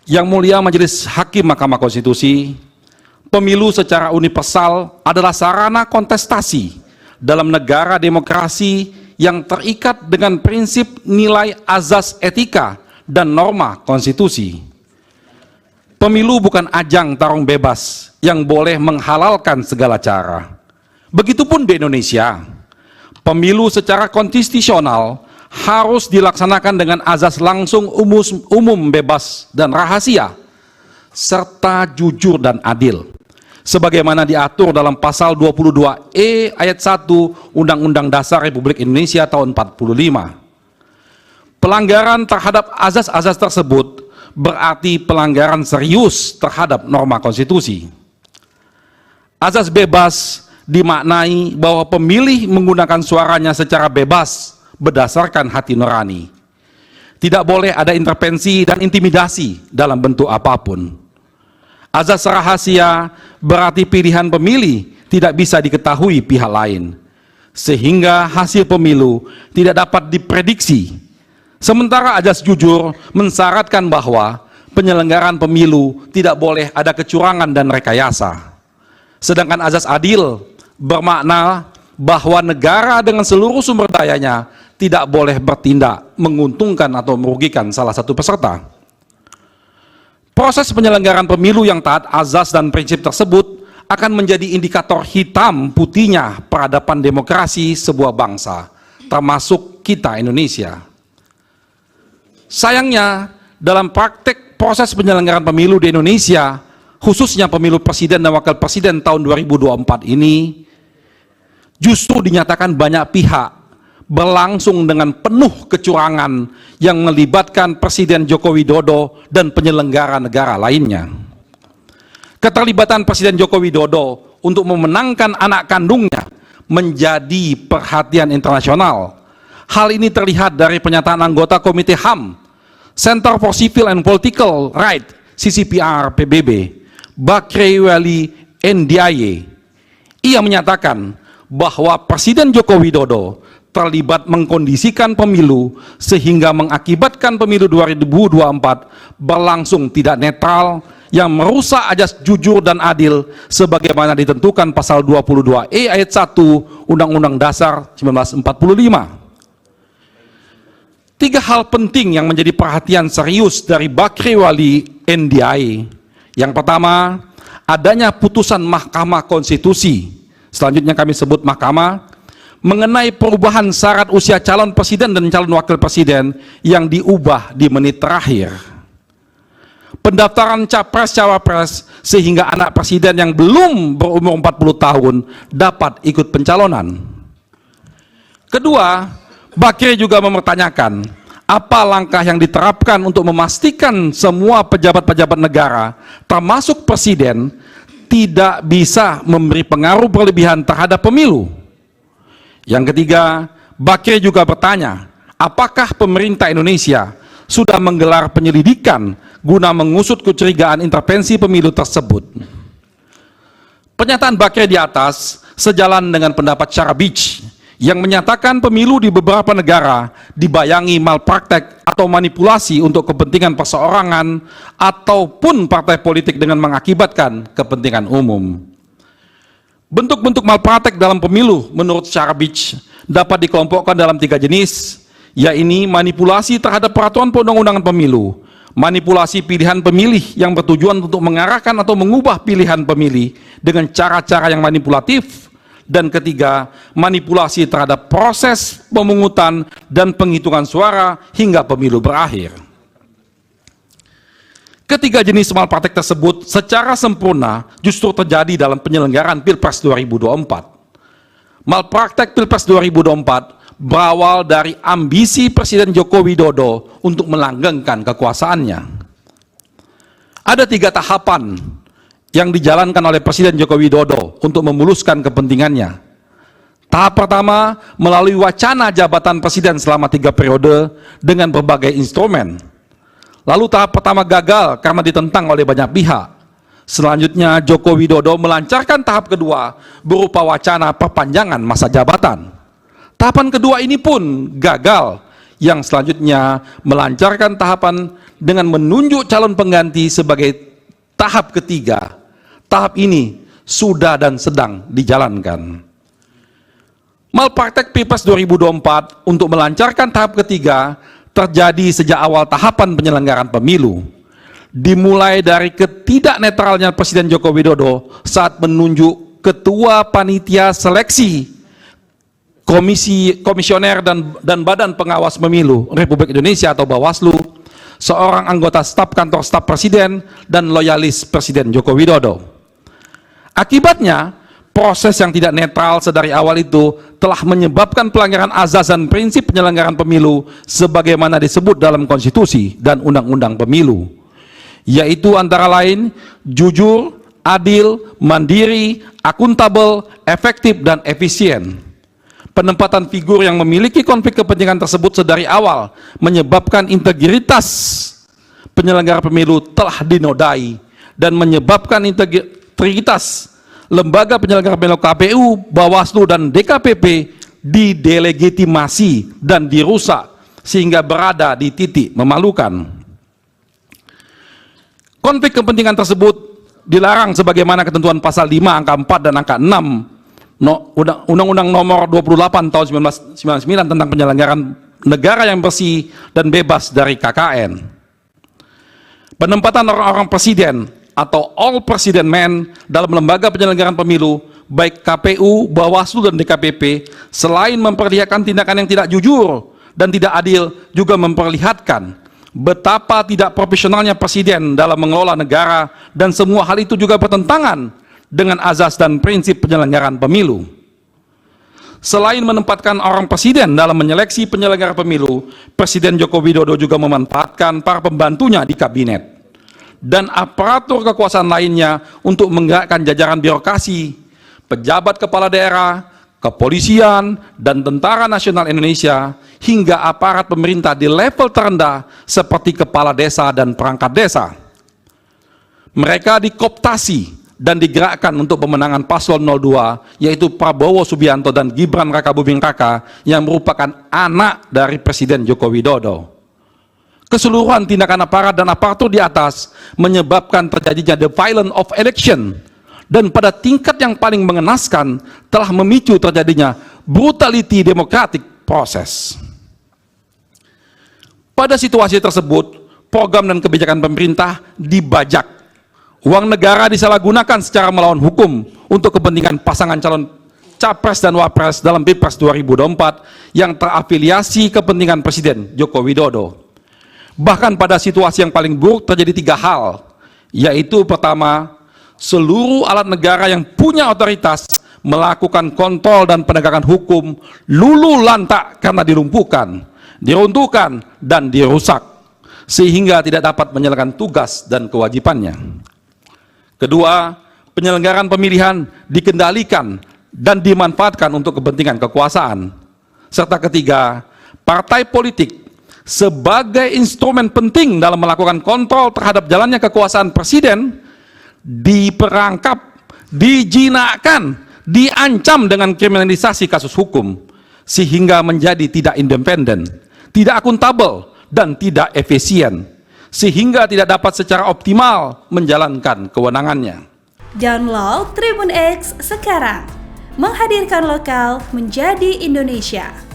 Yang mulia Majelis Hakim Mahkamah Konstitusi, pemilu secara universal adalah sarana kontestasi dalam negara demokrasi yang terikat dengan prinsip nilai azas etika dan norma konstitusi. Pemilu bukan ajang tarung bebas yang boleh menghalalkan segala cara. Begitupun di Indonesia, pemilu secara konstitusional harus dilaksanakan dengan azas langsung, umum, bebas, dan rahasia, serta jujur dan adil, sebagaimana diatur dalam pasal 22E ayat 1 Undang-Undang Dasar Republik Indonesia tahun 45. Pelanggaran terhadap azas-azas tersebut berarti pelanggaran serius terhadap norma konstitusi. Azas bebas dimaknai bahwa pemilih menggunakan suaranya secara bebas berdasarkan hati nurani. Tidak boleh ada intervensi dan intimidasi dalam bentuk apapun. Azas rahasia berarti pilihan pemilih tidak bisa diketahui pihak lain, sehingga hasil pemilu tidak dapat diprediksi. Sementara azas jujur mensyaratkan bahwa penyelenggaraan pemilu tidak boleh ada kecurangan dan rekayasa. Sedangkan azas adil bermakna bahwa negara dengan seluruh sumber dayanya tidak boleh bertindak menguntungkan atau merugikan salah satu peserta. Proses penyelenggaraan pemilu yang taat azas dan prinsip tersebut akan menjadi indikator hitam putihnya peradaban demokrasi sebuah bangsa, termasuk kita Indonesia. Sayangnya, dalam praktek proses penyelenggaraan pemilu di Indonesia, khususnya pemilu presiden dan wakil presiden tahun 2024 ini, justru dinyatakan banyak pihak berlangsung dengan penuh kecurangan yang melibatkan Presiden Joko Widodo dan penyelenggara negara lainnya. Keterlibatan Presiden Joko Widodo untuk memenangkan anak kandungnya menjadi perhatian internasional. Hal ini terlihat dari pernyataan anggota Komite HAM, Center for Civil and Political Rights, CCPR PBB, Bakri Wali Ndiaye. Ia menyatakan bahwa Presiden Joko Widodo terlibat mengkondisikan pemilu sehingga mengakibatkan pemilu 2024 berlangsung tidak netral yang merusak azas jujur dan adil sebagaimana ditentukan pasal 22E ayat 1 Undang-Undang Dasar 1945. Tiga hal penting yang menjadi perhatian serius dari Bakri Wali Ndiaye. Yang pertama, adanya putusan Mahkamah Konstitusi, selanjutnya kami sebut Mahkamah, mengenai perubahan syarat usia calon presiden dan calon wakil presiden yang diubah di menit terakhir. Pendaftaran capres-cawapres sehingga anak presiden yang belum berumur 40 tahun dapat ikut pencalonan. Kedua, Bakri juga mempertanyakan apa langkah yang diterapkan untuk memastikan semua pejabat-pejabat negara, termasuk presiden, tidak bisa memberi pengaruh berlebihan terhadap pemilu. Yang ketiga, Bakri juga bertanya, apakah pemerintah Indonesia sudah menggelar penyelidikan guna mengusut kecurigaan intervensi pemilu tersebut? Pernyataan Bakri di atas sejalan dengan pendapat Syarabich yang menyatakan pemilu di beberapa negara dibayangi malpraktek atau manipulasi untuk kepentingan perseorangan ataupun partai politik dengan mengakibatkan kepentingan umum. Bentuk-bentuk malpraktek dalam pemilu menurut Syarabich dapat dikelompokkan dalam tiga jenis, yaitu manipulasi terhadap peraturan perundang-undangan pemilu, manipulasi pilihan pemilih yang bertujuan untuk mengarahkan atau mengubah pilihan pemilih dengan cara-cara yang manipulatif, dan ketiga, manipulasi terhadap proses pemungutan dan penghitungan suara hingga pemilu berakhir. Ketiga jenis malpraktek tersebut secara sempurna justru terjadi dalam penyelenggaraan Pilpres 2024. Malpraktek Pilpres 2024 berawal dari ambisi Presiden Joko Widodo untuk melanggengkan kekuasaannya. Ada tiga tahapan yang dijalankan oleh Presiden Joko Widodo untuk memuluskan kepentingannya. Tahap pertama melalui wacana jabatan presiden selama 3 periode dengan berbagai instrumen. Lalu tahap pertama gagal karena ditentang oleh banyak pihak. Selanjutnya Joko Widodo melancarkan tahap kedua berupa wacana perpanjangan masa jabatan. Tahapan kedua ini pun gagal, yang selanjutnya melancarkan tahapan dengan menunjuk calon pengganti sebagai tahap ketiga. Tahap ini sudah dan sedang dijalankan. Malpraktek Pilpres 2024 untuk melancarkan tahap ketiga terjadi sejak awal tahapan penyelenggaraan pemilu. Dimulai dari ketidaknetralnya Presiden Joko Widodo saat menunjuk Ketua Panitia Seleksi Komisioner dan Badan Pengawas Pemilu Republik Indonesia atau Bawaslu, seorang anggota staf kantor staf Presiden dan loyalis Presiden Joko Widodo. Akibatnya, proses yang tidak netral sedari awal itu telah menyebabkan pelanggaran azas dan prinsip penyelenggaraan pemilu sebagaimana disebut dalam konstitusi dan undang-undang pemilu, yaitu antara lain jujur, adil, mandiri, akuntabel, efektif, dan efisien. Penempatan figur yang memiliki konflik kepentingan tersebut sedari awal menyebabkan integritas penyelenggara pemilu telah dinodai dan menyebabkan integritas lembaga penyelenggara pemilu KPU, Bawaslu, dan DKPP didelegitimasi dan dirusak sehingga berada di titik memalukan. Konflik kepentingan tersebut dilarang sebagaimana ketentuan pasal 5 angka 4 dan angka 6 Undang-Undang Nomor 28 tahun 1999 tentang penyelenggaraan negara yang bersih dan bebas dari KKN. Penempatan orang-orang presiden atau all president men dalam lembaga penyelenggaraan pemilu baik KPU, Bawaslu, dan DKPP selain memperlihatkan tindakan yang tidak jujur dan tidak adil juga memperlihatkan betapa tidak profesionalnya presiden dalam mengelola negara, dan semua hal itu juga bertentangan dengan azas dan prinsip penyelenggaraan pemilu. Selain menempatkan orang presiden dalam menyeleksi penyelenggara pemilu, Presiden Joko Widodo juga memanfaatkan para pembantunya di kabinet dan aparatur kekuasaan lainnya untuk menggerakkan jajaran birokrasi, pejabat kepala daerah, kepolisian, dan Tentara Nasional Indonesia, hingga aparat pemerintah di level terendah seperti kepala desa dan perangkat desa. Mereka dikooptasi dan digerakkan untuk pemenangan paslon 02, yaitu Prabowo Subianto dan Gibran Rakabuming Raka yang merupakan anak dari Presiden Joko Widodo. Keseluruhan tindakan aparat dan aparatur di atas menyebabkan terjadinya the violence of election, dan pada tingkat yang paling mengenaskan telah memicu terjadinya brutality democratic process. Pada situasi tersebut, program dan kebijakan pemerintah dibajak. Uang negara disalahgunakan secara melawan hukum untuk kepentingan pasangan calon capres dan wapres dalam Pilpres 2024 yang terafiliasi kepentingan Presiden Joko Widodo. Bahkan pada situasi yang paling buruk terjadi 3 hal, yaitu pertama, seluruh alat negara yang punya otoritas melakukan kontrol dan penegakan hukum luluh lantak karena dilumpuhkan, diruntuhkan, dan dirusak, sehingga tidak dapat menjalankan tugas dan kewajibannya. Kedua, penyelenggaraan pemilihan dikendalikan dan dimanfaatkan untuk kepentingan kekuasaan. Serta ketiga, partai politik sebagai instrumen penting dalam melakukan kontrol terhadap jalannya kekuasaan presiden diperangkap, dijinakkan, diancam dengan kriminalisasi kasus hukum, sehingga menjadi tidak independen, tidak akuntabel, dan tidak efisien, sehingga tidak dapat secara optimal menjalankan kewenangannya. Download Tribun X sekarang, menghadirkan lokal menjadi Indonesia.